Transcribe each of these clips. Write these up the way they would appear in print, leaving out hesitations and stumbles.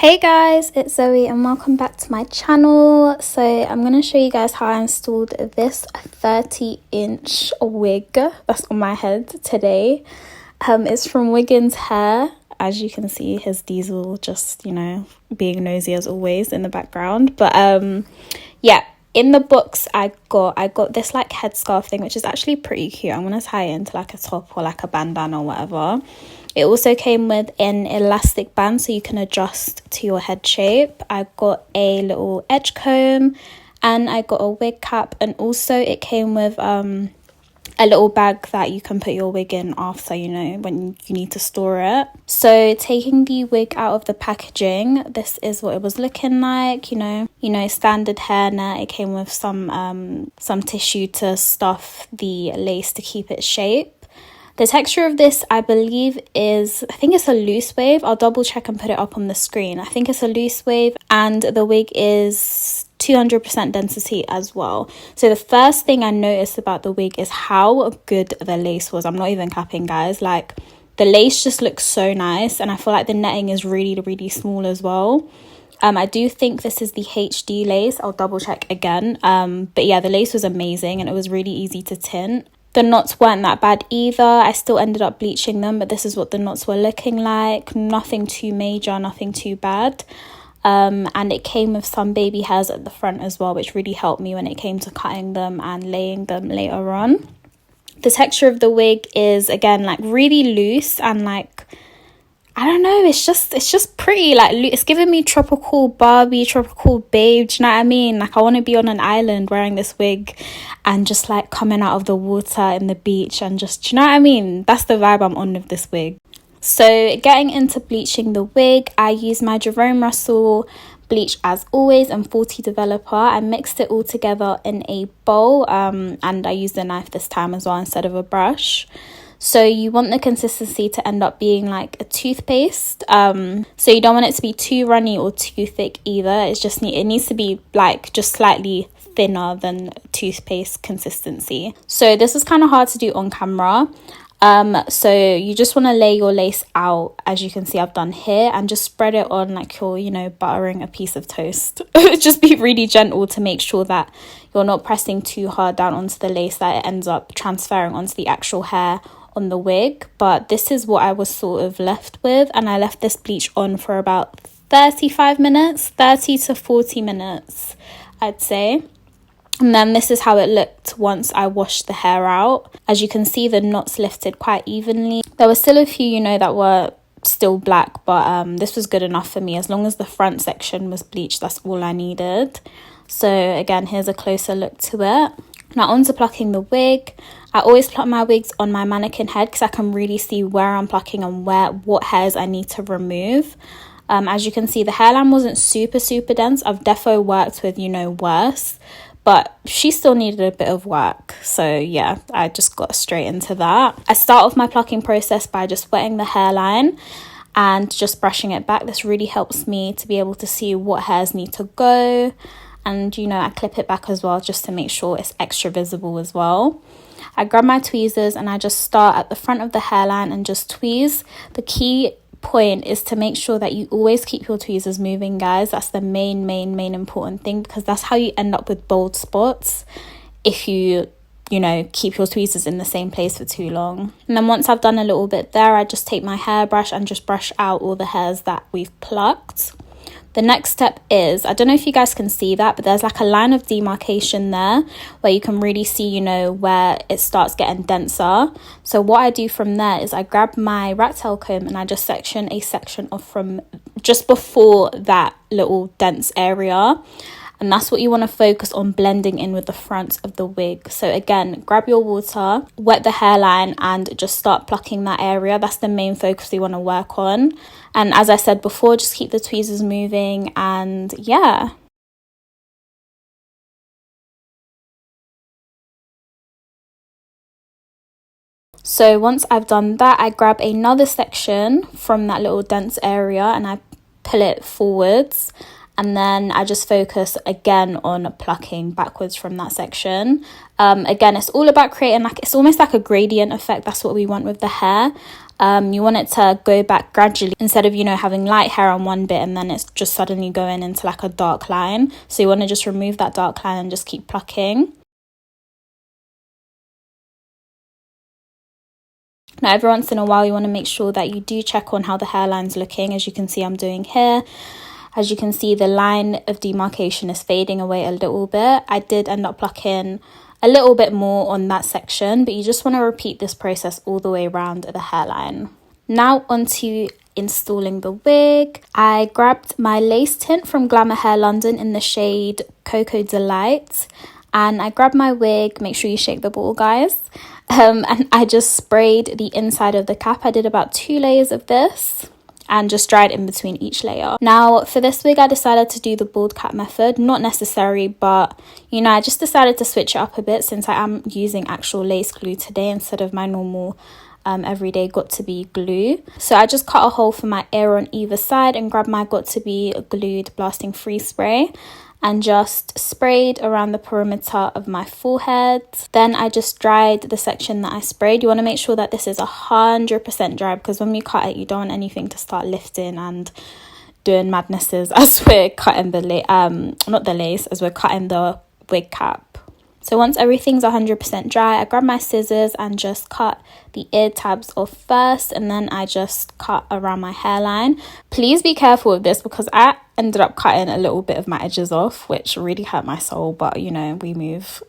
Hey guys, it's Zoe and welcome back to my channel. So I'm going to show you guys how I installed this 30-inch wig that's on my head today. It's from Wiggins Hair. As you can see, his Diesel just, being nosy as always in the background. But yeah, in the box I got this like headscarf thing, which is actually pretty cute. I'm going to tie it into like a top or like a bandana or whatever. It also came with an elastic band so you can adjust to your head shape. I got a little edge comb and I got a wig cap, and also it came with a little bag that you can put your wig in after, when you need to store it. So taking the wig out of the packaging, this is what it was looking like. Standard hairnet. It came with some tissue to stuff the lace to keep its shape. The texture of this, I think it's a loose wave. I'll double check and put it up on the screen. I think it's a loose wave, and the wig is 200% density as well. So the first thing I noticed about the wig is how good the lace was. I'm not even capping, guys. Like, the lace just looks so nice, and I feel like the netting is really, really small as well. I do think this is the HD lace. I'll double check again. But yeah, the lace was amazing and it was really easy to tint. The knots weren't that bad either. I still ended up bleaching them, but this is what the knots were looking like. Nothing too major, nothing too bad. And it came with some baby hairs at the front as well, which really helped me when it came to cutting them and laying them later on. The texture of the wig is, again, like really loose and like, I don't know, it's just pretty, like, it's giving me tropical Barbie, tropical babe, do you know what I mean? Like, I want to be on an island wearing this wig and just like coming out of the water in the beach and just, do you know what I mean? That's the vibe I'm on with this wig. So getting into bleaching the wig, I used my Jerome Russell bleach as always and 40 developer. I mixed it all together in a bowl, and I used a knife this time as well instead of a brush. So you want the consistency to end up being like a toothpaste. So you don't want it to be too runny or too thick either. It needs to be like just slightly thinner than toothpaste consistency. So this is kind of hard to do on camera. So you just want to lay your lace out, as you can see I've done here, and just spread it on like you're, buttering a piece of toast. Just be really gentle to make sure that you're not pressing too hard down onto the lace that it ends up transferring onto the actual hair on the wig. But this is what I was sort of left with, and I left this bleach on for about 35 minutes, 30 to 40 minutes, I'd say. And then this is how it looked once I washed the hair out. As you can see, the knots lifted quite evenly. There were still a few, that were still black, but this was good enough for me. As long as the front section was bleached, that's all I needed. So again, here's a closer look to it. Now on to plucking the wig. I always pluck my wigs on my mannequin head because I can really see where I'm plucking and what hairs I need to remove. As you can see, the hairline wasn't super dense. I've defo worked with, worse, but she still needed a bit of work. So yeah, I just got straight into that. I start off my plucking process by just wetting the hairline and just brushing it back. This really helps me to be able to see what hairs need to go. And, I clip it back as well just to make sure it's extra visible as well. I grab my tweezers and I just start at the front of the hairline and just tweeze. The key point is to make sure that you always keep your tweezers moving, guys. That's the main important thing, because that's how you end up with bald spots if you keep your tweezers in the same place for too long. And then once I've done a little bit there, I just take my hairbrush and just brush out all the hairs that we've plucked. The next step is, I don't know if you guys can see that, but there's like a line of demarcation there where you can really see, where it starts getting denser. So what I do from there is I grab my rat tail comb and I just section a section off from just before that little dense area. And that's what you want to focus on blending in with the front of the wig. So again, grab your water, wet the hairline and just start plucking that area. That's the main focus you want to work on. And as I said before, just keep the tweezers moving, and yeah. So once I've done that, I grab another section from that little dense area and I pull it forwards. and then I just focus again on plucking backwards from that section. Again, it's all about creating like, it's almost like a gradient effect. That's what we want with the hair. You want it to go back gradually instead of, you know, having light hair on one bit and then it's just suddenly going into like a dark line. So you want to just remove that dark line and just keep plucking. Now, every once in a while, you want to make sure that you do check on how the hairline's looking. As you can see, I'm doing here. As you can see, the line of demarcation is fading away a little bit. I did end up plucking a little bit more on that section, but you just want to repeat this process all the way around the hairline. Now onto installing the wig. I grabbed my lace tint from Glamour Hair London in the shade Cocoa Delight. And I grabbed my wig, make sure you shake the ball, guys. And I just sprayed the inside of the cap. I did about 2 layers of this and just dried in between each layer. Now, for this wig, I decided to do the bald cap method. Not necessary, but, you know, I just decided to switch it up a bit since I am using actual lace glue today instead of my normal everyday got to be glue. So I just cut a hole for my ear on either side and grabbed my got to be glued blasting free spray and just sprayed around the perimeter of my forehead. Then I just dried the section that I sprayed. You want to make sure that this is 100% dry, because when we cut it, you don't want anything to start lifting and doing madnesses as we're cutting as we're cutting the wig cap. So once everything's 100% dry, I grab my scissors and just cut the ear tabs off first, and then I just cut around my hairline. Please be careful with this because I ended up cutting a little bit of my edges off, which really hurt my soul, but you know, we move.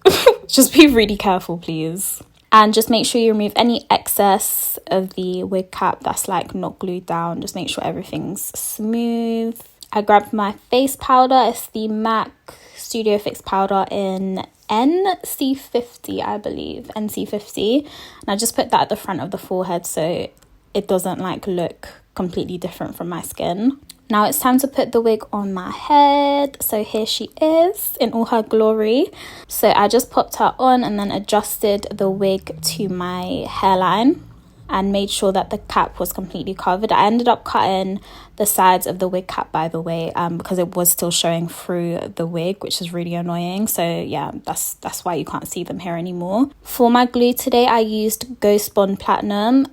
Just be really careful, please. And just make sure you remove any excess of the wig cap that's like not glued down. Just make sure everything's smooth. I grabbed my face powder. It's the MAC Studio Fix powder in NC50, I believe, NC50, and I just put that at the front of the forehead so it doesn't like look completely different from my skin. Now it's time to put the wig on my head. So here she is in all her glory. So I just popped her on and then adjusted the wig to my hairline and made sure that the cap was completely covered. I ended up cutting the sides of the wig cap, by the way, because it was still showing through the wig, which is really annoying. So yeah, that's why you can't see them here anymore. For my glue today, I used Ghost Bond Platinum.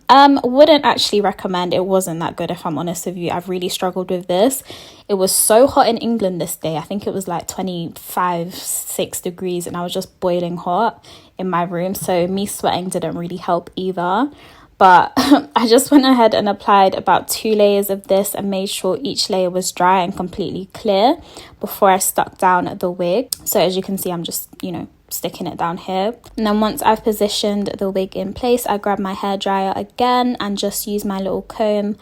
Wouldn't actually recommend. It wasn't that good, if I'm honest with you. I've really struggled with this. It was so hot in England this day. I think it was like 6 degrees, and I was just boiling hot in my room. So me sweating didn't really help either. But I just went ahead and applied about 2 layers of this and made sure each layer was dry and completely clear before I stuck down the wig. So as you can see, I'm just, you know, sticking it down here. And then once I've positioned the wig in place, I grab my hairdryer again and just use my little comb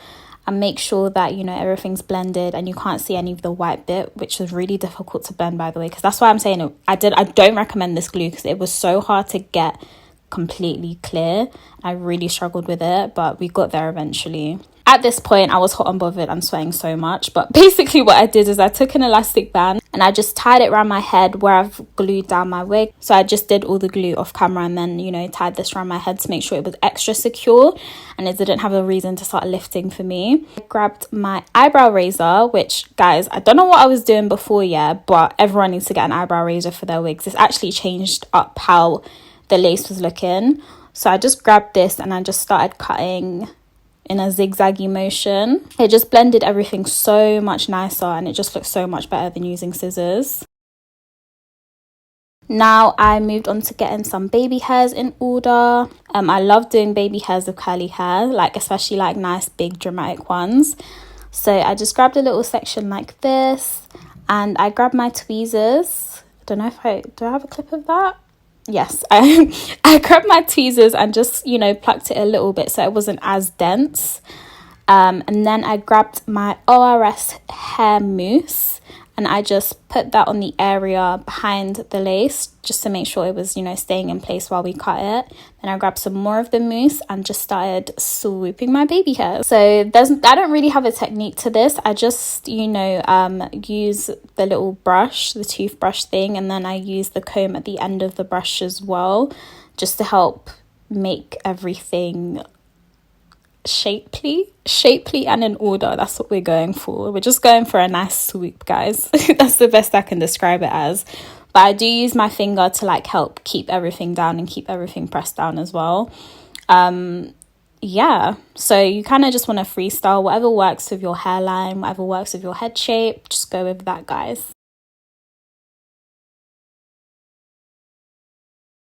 and make sure that, you know, everything's blended and you can't see any of the white bit, which was really difficult to blend, by the way, because that's why I'm saying I don't recommend this glue, because it was so hard to get completely clear. I really struggled with it, but we got there eventually. At this point, I was hot and bothered and sweating so much, but basically what I did is I took an elastic band and I just tied it around my head where I've glued down my wig. So I just did all the glue off camera and then, you know, tied this around my head to make sure it was extra secure and it didn't have a reason to start lifting for me. I grabbed my eyebrow razor, which, guys, I don't know what I was doing before, yeah, but everyone needs to get an eyebrow razor for their wigs. This actually changed up how the lace was looking. So I just grabbed this and I just started cutting in a zigzaggy motion. It just blended everything so much nicer and it just looks so much better than using scissors. Now I moved on to getting some baby hairs in order. I love doing baby hairs with curly hair, like especially like nice big dramatic ones. So I just grabbed a little section like this and I grabbed my tweezers. I don't know if do I have a clip of that? Yes, I grabbed my tweezers and just, you know, plucked it a little bit so it wasn't as dense. And then I grabbed my ORS hair mousse and I just put that on the area behind the lace just to make sure it was, you know, staying in place while we cut it. Then I grabbed some more of the mousse and just started swooping my baby hair. So I don't really have a technique to this. I just, you know, use the little brush, the toothbrush thing, and then I use the comb at the end of the brush as well, just to help make everything shapely and in order. That's what we're going for. We're just going for a nice swoop, guys. That's the best I can describe it as. But I do use my finger to like help keep everything down and keep everything pressed down as well. Yeah, so you kind of just want to freestyle whatever works with your hairline, whatever works with your head shape. Just go with that, guys.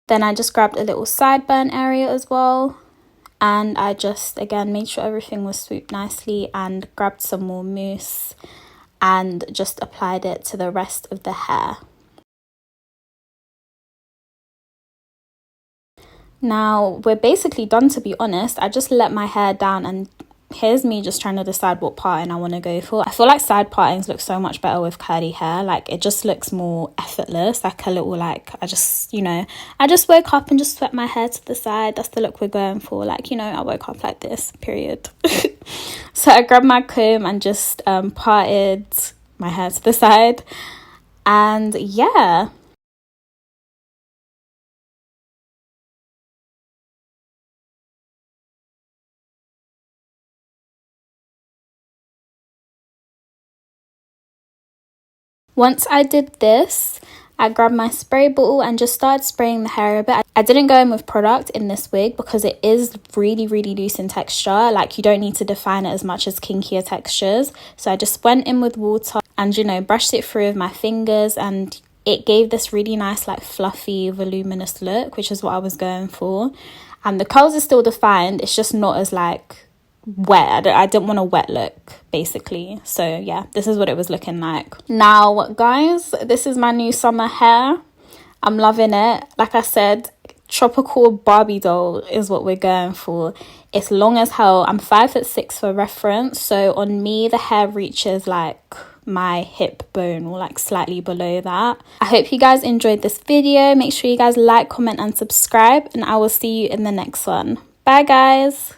Then I just grabbed a little sideburn area as well, and I just again made sure everything was swooped nicely and grabbed some more mousse and just applied it to the rest of the hair. Now we're basically done, to be honest. I just let my hair down, and here's me just trying to decide what parting I want to go for. I feel like side partings look so much better with curly hair. Like it just looks more effortless, like a little like I just woke up and just swept my hair to the side. That's the look we're going for. Like, I woke up like this, period. So I grabbed my comb and just parted my hair to the side, and yeah. Once I did this, I grabbed my spray bottle and just started spraying the hair a bit. I didn't go in with product in this wig because it is really, really loose in texture. Like, you don't need to define it as much as kinkier textures. So I just went in with water and, brushed it through with my fingers, and it gave this really nice, like, fluffy, voluminous look, which is what I was going for. And the curls are still defined. It's just not as, like, wet. I didn't want a wet look, basically. So yeah, this is what it was looking like. Now guys, this is my new summer hair. I'm loving it. Like I said, tropical Barbie doll is what we're going for. It's long as hell. I'm 5'6" for reference, so on me the hair reaches like my hip bone, or like slightly below that. I hope you guys enjoyed this video. Make sure you guys like, comment and subscribe, and I will see you in the next one. Bye guys.